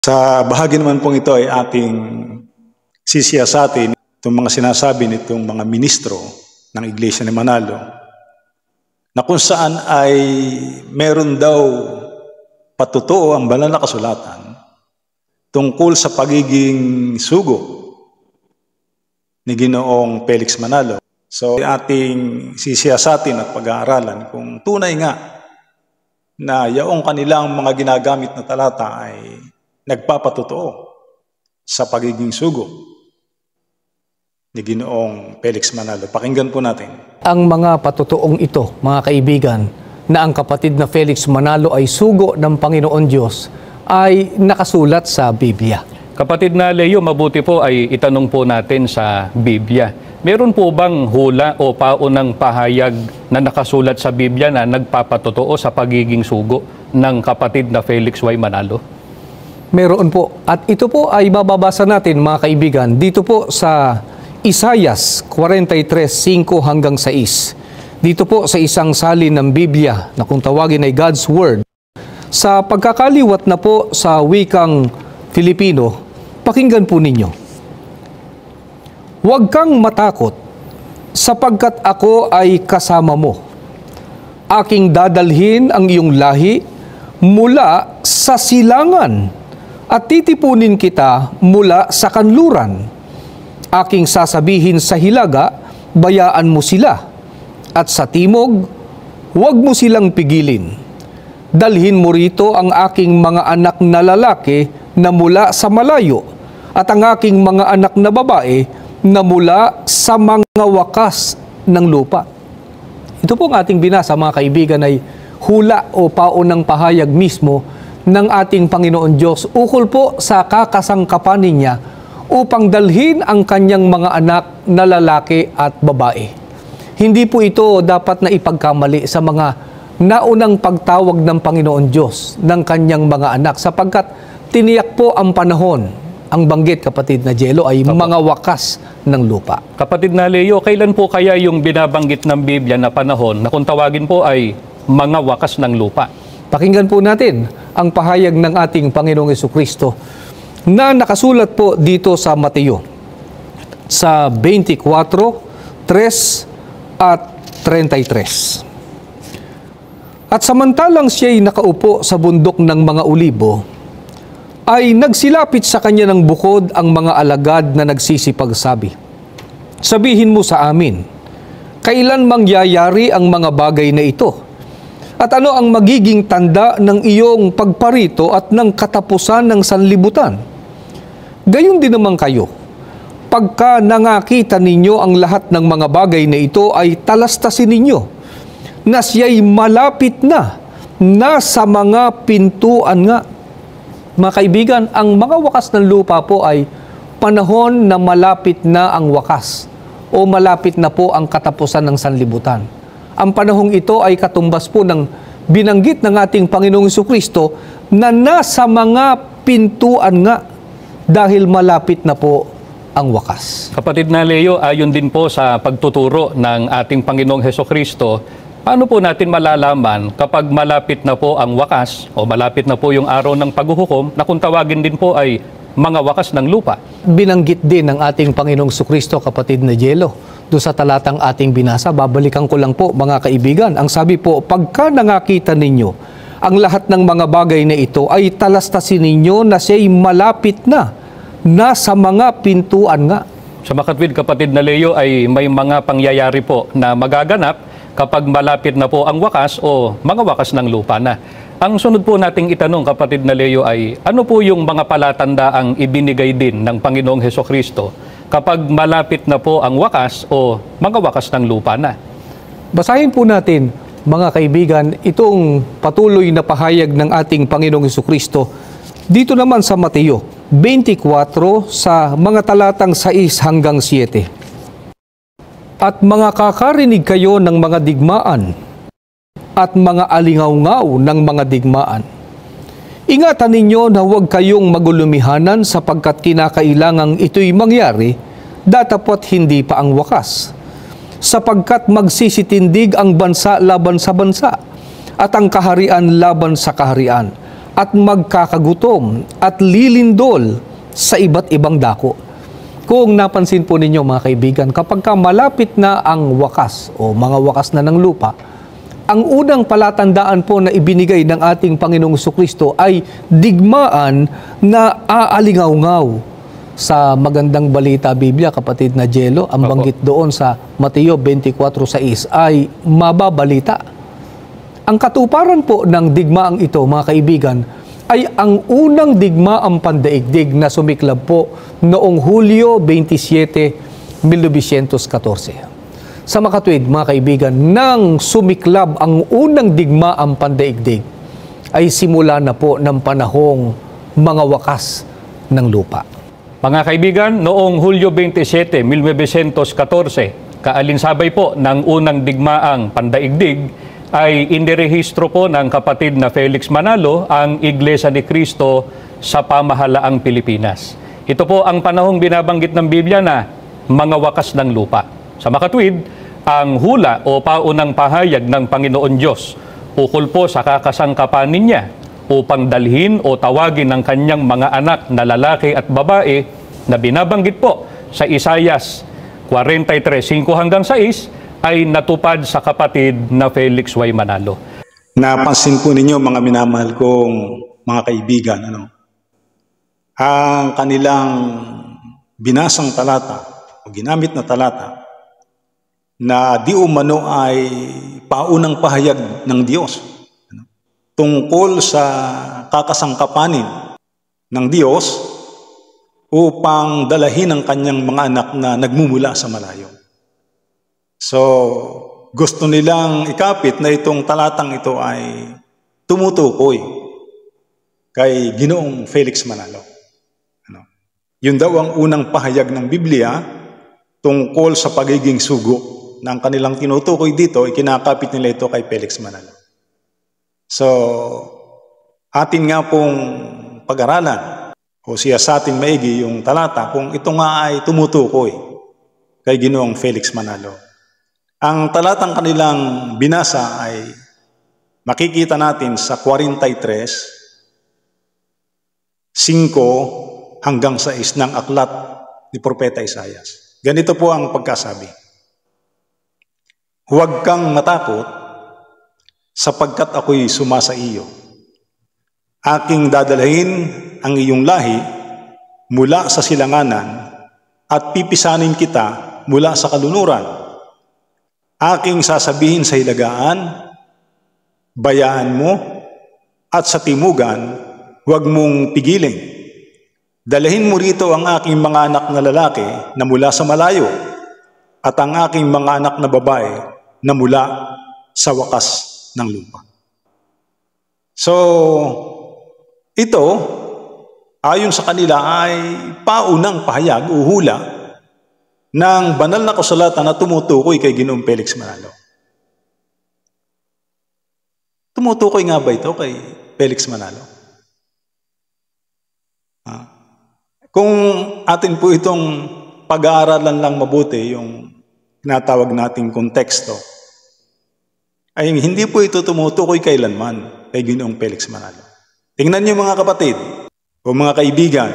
Sa bahagi naman pong ito ay ating sisiyasatin itong mga sinasabi nitong mga ministro ng Iglesia ni Manalo na kung saan ay meron daw patotoo ang banal na kasulatan tungkol sa pagiging sugo ni Ginoong Felix Manalo. So ating sisiyasatin at pag-aaralan kung tunay nga na yaong kanilang mga ginagamit na talata ay nagpapatotoo sa pagiging sugo ni Ginoong Felix Manalo. Pakinggan po natin. Ang mga patotoong ito, mga kaibigan, na ang kapatid na Felix Manalo ay sugo ng Panginoon Diyos ay nakasulat sa Biblia. Kapatid na Leo, mabuti po ay itanong po natin sa Biblia. Meron po bang hula o paunang pahayag na nakasulat sa Biblia na nagpapatotoo sa pagiging sugo ng kapatid na Felix Y. Manalo? Meron po. At ito po ay bababasa natin, mga kaibigan, dito po sa Isaias 43:5 hanggang 6. Dito po sa isang salin ng Biblia na kung tawagin ay God's Word. Sa pagkakaliwat na po sa wikang Filipino, pakinggan po ninyo. Huwag kang matakot, sapagkat ako ay kasama mo. Aking dadalhin ang iyong lahi mula sa silangan at titipunin kita mula sa kanluran. Aking sasabihin sa hilaga, bayaan mo sila. At sa timog, huwag mo silang pigilin. Dalhin mo rito ang aking mga anak na lalaki na mula sa malayo at ang aking mga anak na babae na mula sa mga wakas ng lupa. Ito pong ating binasa, mga kaibigan, ay hula o paunang pahayag mismo ng ating Panginoon Diyos ukol po sa kakasangkapanin niya upang dalhin ang kanyang mga anak na lalaki at babae. Hindi po ito dapat na ipagkamali sa mga naunang pagtawag ng Panginoon Diyos ng kanyang mga anak sapagkat tiniyak po ang panahon. Ang banggit, kapatid na Jello, ay mga wakas ng lupa. Kapatid na Leo, kailan po kaya yung binabanggit ng Biblia na panahon na kung tawagin po ay mga wakas ng lupa? Pakinggan po natin ang pahayag ng ating Panginoong Jesucristo na nakasulat po dito sa Mateo sa 24:3 at 33. At samantalang siya'y nakaupo sa bundok ng mga olibo, ay nagsilapit sa kanya ng bukod ang mga alagad na nagsisipagsabi, "Sabihin mo sa amin, kailan mangyayari ang mga bagay na ito? At ano ang magiging tanda ng iyong pagparito at ng katapusan ng sanlibutan? Gayon din naman kayo, pagka nangakita ninyo ang lahat ng mga bagay na ito ay talastasin ninyo, na siya'y malapit na, nasa mga pintuan nga." Mga kaibigan, ang mga wakas ng lupa po ay panahon na malapit na ang wakas o malapit na po ang katapusan ng sanlibutan. Ang panahong ito ay katumbas po ng binanggit ng ating Panginoong Jesucristo na nasa mga pintuan nga dahil malapit na po ang wakas. Kapatid na Leo, ayon din po sa pagtuturo ng ating Panginoong Jesucristo, paano po natin malalaman kapag malapit na po ang wakas o malapit na po yung araw ng paghuhukom na kung tawagin din po ay mga wakas ng lupa? Binanggit din ng ating Panginoong Jesucristo, kapatid na Jello, doon sa talatang ating binasa. Babalikan ko lang po, mga kaibigan. Ang sabi po, pagka nangakita ninyo ang lahat ng mga bagay na ito, ay talastasin ninyo na siya'y malapit na, nasa mga pintuan nga. Sa makatwid, kapatid na Leo, ay may mga pangyayari po na magaganap kapag malapit na po ang wakas o mga wakas ng lupa na. Ang sunod po nating itanong, kapatid na Leo, ay ano po yung mga palatandaang ibinigay din ng Panginoong Jesucristo kapag malapit na po ang wakas o mga wakas ng lupa na? Basahin po natin, mga kaibigan, itong patuloy na pahayag ng ating Panginoong Jesucristo dito naman sa Mateo 24 sa mga talatang 6 hanggang 7. At mga kakarinig kayo ng mga digmaan at mga alingaw-ngaw ng mga digmaan. Ingatan ninyo na huwag kayong magulumihanan sapagkat kinakailangang ito'y mangyari, datapot hindi pa ang wakas. Sapagkat magsisitindig ang bansa laban sa bansa at ang kaharian laban sa kaharian. at magkakagutom at lilindol sa iba't ibang dako. Kung napansin po ninyo mga kaibigan, kapag malapit na ang wakas o mga wakas na ng lupa, ang unang palatandaan po na ibinigay ng ating Panginoong Jesucristo ay digmaan na aalingaw-ngaw. Sa magandang balita Biblia, kapatid na Jello, ang banggit doon sa Mateo 24:6 ay mababalita. Ang katuparan po ng digmaang ito, mga kaibigan, ay ang unang digmaang pandaigdig na sumiklab po noong Hulyo 27, 1914. Sa makatuwid, mga kaibigan, nang sumiklab ang unang digmaang pandaigdig, ay simula na po ng panahong mga wakas ng lupa. Mga kaibigan, noong Hulyo 27, 1914, kaalinsabay po ng unang digmaang pandaigdig, ay inirehistro po ng kapatid na Felix Manalo ang Iglesia ni Cristo sa pamahalaang Pilipinas. Ito po ang panahong binabanggit ng Biblia na mga wakas ng lupa. Sa makatuwid, ang hula o paunang pahayag ng Panginoon Diyos ukol po sa kakasangkapanin niya upang dalhin o tawagin ng kanyang mga anak na lalaki at babae na binabanggit po sa Isayas 43:5-6 ay natupad sa kapatid na Felix Y. Manalo. Napansin po ninyo mga minamahal kong mga kaibigan, ang kanilang binasang talata o ginamit na talata na di umano ay paunang pahayag ng Diyos tungkol sa kakasangkapanin ng Diyos upang dalahin ang kanyang mga anak na nagmumula sa malayo. So, gusto nilang ikapit na itong talatang ito ay tumutukoy kay Ginoong Felix Manalo. Yun daw ang unang pahayag ng Biblia tungkol sa pagiging sugo na ang kanilang tinutukoy dito, ikinakapit nila ito kay Felix Manalo. So, atin nga pong pag-aralan o siya sa atin maigi yung talata kung ito nga ay tumutukoy kay Ginoong Felix Manalo. Ang talatang kanilang binasa ay makikita natin sa 43:5-6 ng aklat ni Propeta Isayas. Ganito po ang pagkasabi. Huwag kang matakot sapagkat ako'y sumasa iyo. Aking dadalhin ang iyong lahi mula sa silanganan at pipisanin kita mula sa kalunuran. Aking sasabihin sa hilagaan, bayaan mo, at sa timugan, huwag mong pigiling. Dalahin mo rito ang aking mga anak na lalaki na mula sa malayo, at ang aking mga anak na babae na mula sa wakas ng lupa. So, ito, ayon sa kanila ay paunang pahayag o hula ng banal na kasulatan na tumutukoy kay Ginoong Felix Manalo. Tumutukoy nga ba ito kay Felix Manalo? Kung atin po itong pag-aaralan lang mabuti, yung tinatawag nating konteksto, ay hindi po ito tumutukoy kailanman kay Ginoong Felix Manalo. Tingnan niyo mga kapatid o mga kaibigan,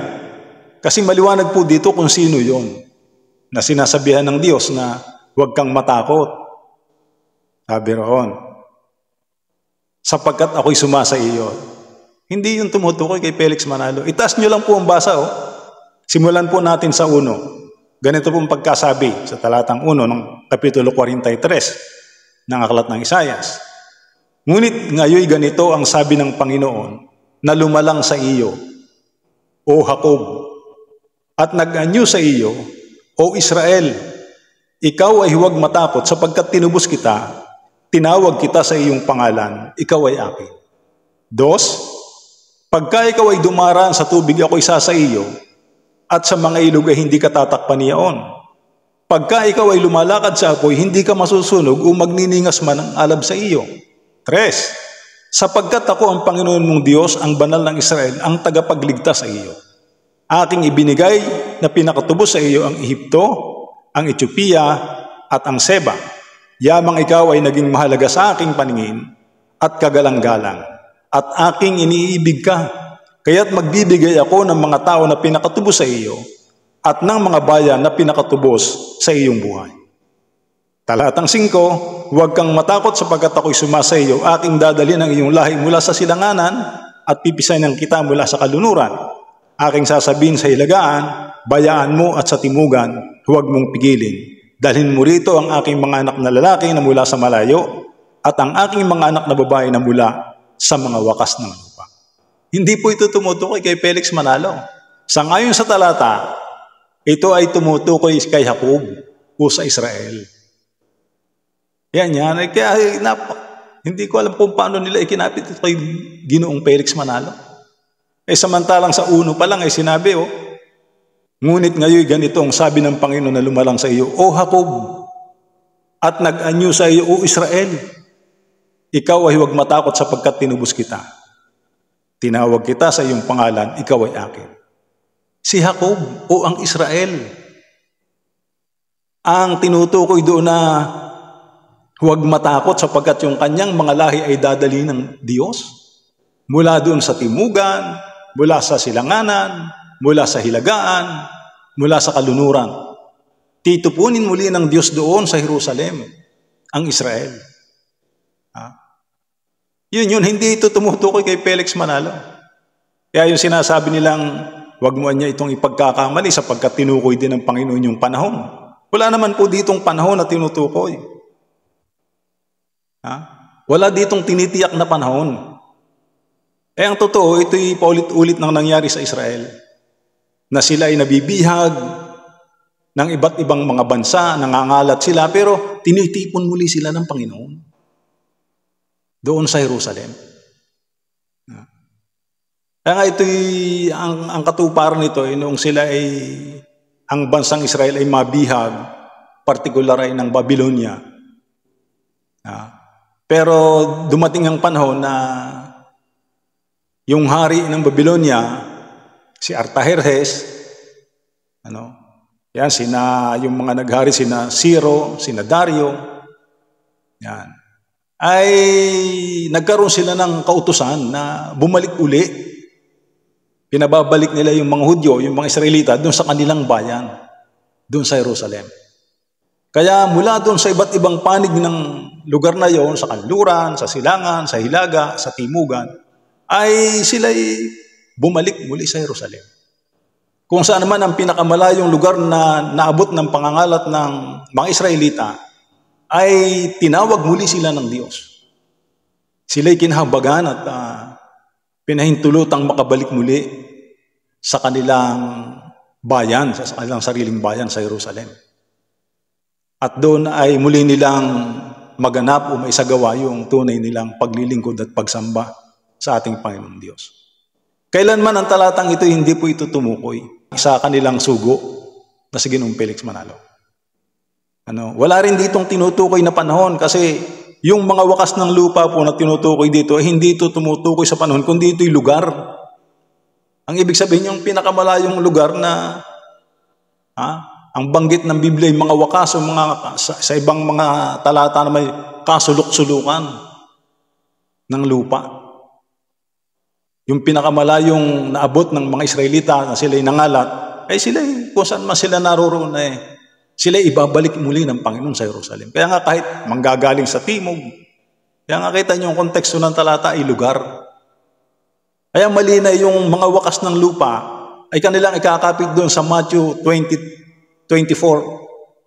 kasi maliwanag po dito kung sino yon na sinasabihan ng Diyos na huwag kang matakot. Sabi roon, sapagkat ako'y sumasa iyo. Hindi yung tumutukoy kay Felix Manalo. Itaas nyo lang po ang basa. Simulan po natin sa 1. Ganito pong pagkasabi sa talatang 1 ng Kapitulo 43 ng aklat ng Isayas. Ngunit ngayoy ganito ang sabi ng Panginoon na lumalang sa iyo, O Jacob, at nag-anyo sa iyo, O Israel, ikaw ay huwag matakot sapagkat tinubos kita, tinawag kita sa iyong pangalan, ikaw ay akin. 2, pagka ikaw ay dumaraan sa tubig, ako'y sasa iyo, at sa mga ilog ay hindi ka tatakpan niyaon. Pagka ikaw ay lumalakad sa apoy, hindi ka masusunog o magniningas man ang alab sa iyo. 3, sapagkat ako ang Panginoon mong Diyos, ang banal ng Israel, ang tagapagligtas sa iyo. Aking ibinigay na pinakatubos sa iyo ang Ehipto, ang Ethiopia, at ang Seba. Yamang ikaw ay naging mahalaga sa aking paningin at kagalang-galang. at aking iniibig ka. Kaya't magbibigay ako ng mga tao na pinakatubos sa iyo at ng mga bayan na pinakatubos sa iyong buhay. Talatang 5, huwag kang matakot sapagkat ako'y sumasa iyo. Aking dadalhin ang iyong lahi mula sa silanganan at pipisahin kita mula sa kalunuran. Aking sasabihin sa hilagaan, bayaan mo at sa timugan, huwag mong pigilin. Dalhin mo rito ang aking mga anak na lalaki na mula sa malayo at ang aking mga anak na babae na mula sa mga wakas ng lupa. Hindi po ito tumutukoy kay Felix Manalo. Sangayon sa talata, ito ay tumutukoy kay Jacob o sa Israel. Yan. Kaya hindi ko alam kung paano nila ikinapit ito kay Ginoong Felix Manalo. Samantalang sa 1 pa lang ay sinabi, ngunit ngayon ganito ang sabi ng Panginoon na lumalang sa iyo, O Jacob, at nag-anyo sa iyo, O Israel, ikaw ay huwag matakot sapagkat tinubos kita. Tinawag kita sa iyong pangalan, ikaw ay akin. Si Jacob o ang Israel ang tinutukoy doon na huwag matakot sapagkat yung kanyang mga lahi ay dadali ng Diyos. Mula doon sa timugan, mula sa silanganan, mula sa hilagaan, mula sa kalunuran. Titupunin muli ng Diyos doon sa Jerusalem, ang Israel. Yun, hindi ito tumutukoy kay Felix Manalo. Kaya yung sinasabi nilang, huwag mo niya itong ipagkakamali sapagkat tinukoy din ng Panginoon yung panahon. Wala naman po ditong panahon na tinutukoy. Wala ditong tinitiyak na panahon. Ang totoo, ito'y paulit-ulit nang nangyari sa Israel. Na sila ay nabibihag ng iba't ibang mga bansa, nangangalat sila, pero tinitipon muli sila ng Panginoon. Doon sa Jerusalem. Kaya nga ito'y, ang katuparan nito, noong sila ay, ang bansang Israel ay mabihag, partikular ay ng Babylonia. Pero dumating ang panahon na yung hari ng Babylonia, si Artajerjes, yung mga naghari, sina Ciro, sina Dario, ay nagkaroon sila ng kautusan na bumalik uli. Pinababalik nila yung mga Hudyo, yung mga Israelita, doon sa kanilang bayan, doon sa Jerusalem. Kaya mula doon sa iba't ibang panig ng lugar na yon, sa kanluran, sa silangan, sa hilaga, sa timugan, ay sila'y bumalik muli sa Jerusalem. Kung saan naman ang pinakamalayong lugar na naabot ng pangangalat ng mga Israelita, ay tinawag muli sila ng Diyos. Sila'y kinahabagan at pinahintulutang makabalik muli sa kanilang bayan, sa kanilang sariling bayan sa Jerusalem. At doon ay muli nilang maganap o maisagawa yung tunay nilang paglilingkod at pagsamba sa ating Panginoong Diyos. Kailanman ang talatang ito, hindi po ito tumukoy sa kanilang sugo na si Ginoong Felix Manalo. Wala rin ditong tinutukoy na panahon kasi yung mga wakas ng lupa po na tinutukoy dito, hindi ito tumutukoy sa panahon, kundi ito'y lugar. Ang ibig sabihin yung pinakamalayong lugar na ang banggit ng Biblia, yung mga wakas o sa ibang mga talata na may kasulok-sulukan ng lupa. Yung pinakamalayong naabot ng mga Israelita na sila'y nangalat, ay sila'y kung saan man sila naroroon sila ibabalik muli ng Panginoon sa Jerusalem. Kaya nga kahit manggagaling sa timog, kaya nga kita niyo yung konteksto ng talata ay lugar. Kaya mali na yung mga wakas ng lupa ay kanilang ikakapit doon sa Matthew 24,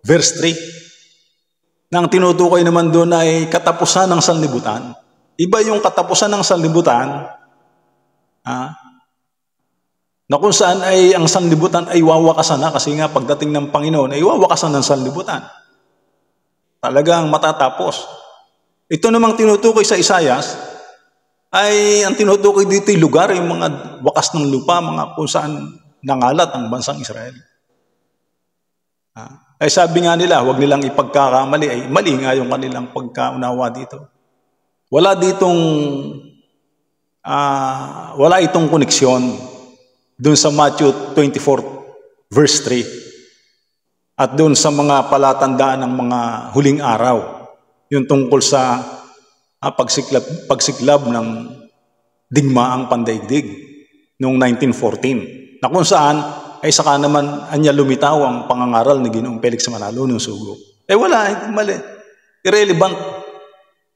verse 3. Nang tinutukoy naman doon ay katapusan ng sanlibutan. Iba yung katapusan ng sanlibutan, na kung saan ay ang sanlibutan ay wawakasan na kasi nga pagdating ng Panginoon ay wawakasan ng sanlibutan. Talagang matatapos. Ito namang tinutukoy sa Isayas ay ang tinutukoy dito yung lugar, yung mga wakas ng lupa, mga kung saan nangalat ang bansang Israel. Ay sabi nga nila, huwag nilang ipagkakamali, ay mali nga yung kanilang pagkaunawa dito. Wala itong koneksyon doon sa Matthew 24, verse 3. At doon sa mga palatandaan ng mga huling araw, yung tungkol sa pagsiklab ng digmaang pandaigdig noong 1914 na kung saan ay saka naman anya lumitaw ang pangangaral ni Ginoong Felix Manalo ng sugo. Wala, mali. Irrelevant.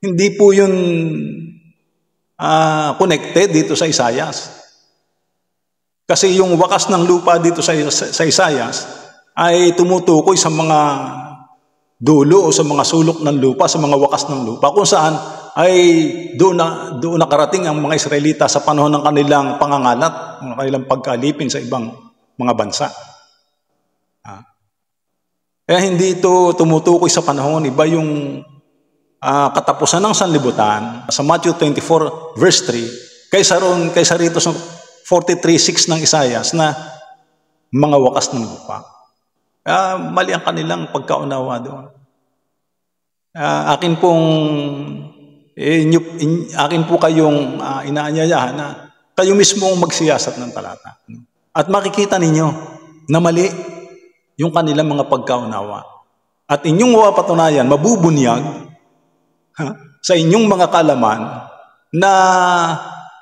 Hindi po yun connected dito sa Isayas. Kasi yung wakas ng lupa dito sa Isayas ay tumutukoy sa mga dulo o sa mga sulok ng lupa, sa mga wakas ng lupa, kung saan ay doon nakarating ang mga Israelita sa panahon ng kanilang pangangalat, ng kanilang pagkalipin sa ibang mga bansa. Kaya hindi ito tumutukoy sa panahon, iba yung katapusan ng sanlibutan sa Matthew 24 verse 3 kaysa rito sa 43:6 ng Isayas na mga wakas ng lupa. Mali ang kanilang pagkaunawa doon. Akin po kayong inaanyayahan na kayo mismo ang magsiyasat ng talata. At makikita ninyo na mali yung kanilang mga pagkaunawa. At inyong mapapatunayan, mabubunyag sa inyong mga kalaman na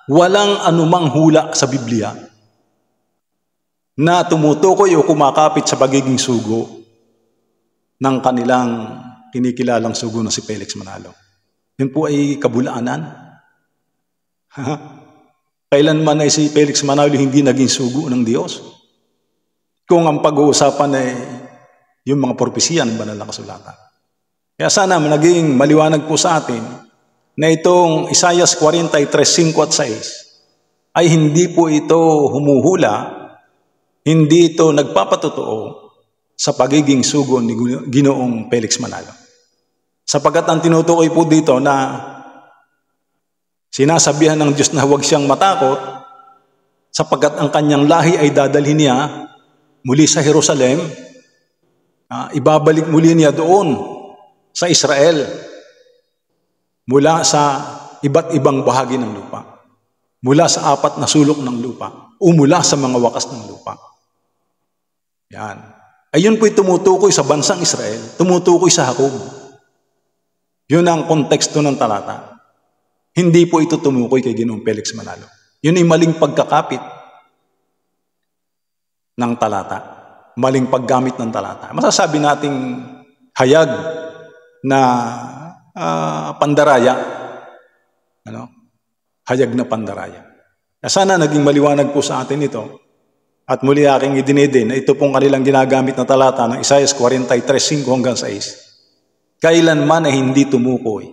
walang anumang hula sa Biblia na tumutukoy o kumakapit sa pagiging sugo ng kanilang kinikilalang sugo na si Felix Manalo. Yun po ay kabulaanan. Kailanman ay si Felix Manalo hindi naging sugo ng Diyos? Kung ang pag-uusapan ay yung mga propesiya ng banal na kasulatan. Kaya sana naging maliwanag po sa atin na itong Isayas 43:5 at 6 ay hindi po ito humuhula, hindi ito nagpapatotoo sa pagiging sugo ni Ginoong Felix Manalo. Sapagkat ang tinutukoy po dito na sinasabihan ng Diyos na huwag siyang matakot sapagkat ang kanyang lahi ay dadalhin niya muli sa Jerusalem, ibabalik muli niya doon sa Israel mula sa iba't ibang bahagi ng lupa, mula sa 4 na sulok ng lupa o mula sa mga wakas ng lupa. Yan. Ayun po'y tumutukoy sa bansang Israel, tumutukoy sa Jacob. Yun ang konteksto ng talata. Hindi po ito tumukoy kay Ginoong Felix Manalo. Yun ay maling pagkakapit ng talata. Maling paggamit ng talata. Masasabi nating hayag na pandaraya. Hayag na pandaraya. Sana naging maliwanag po sa atin ito. At muli aking idinidin na ito pong kanilang ginagamit na talata ng Isayas 43:5 hanggang 6. Kailanman ay hindi tumukoy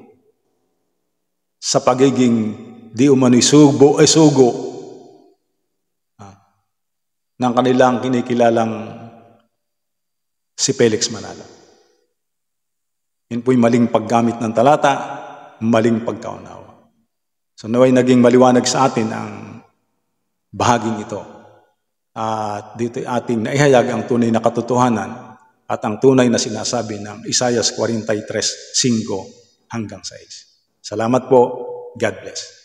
sa pagiging di umano'y sugo ng kanilang kinikilalang si Felix Manalo. Yun po'y maling paggamit ng talata, maling pagkaunawa. So naway naging maliwanag sa atin ang bahaging ito. At dito ating naihayag ang tunay na katotohanan at ang tunay na sinasabi ng Isayas 43:5 hanggang 6. Salamat po. God bless.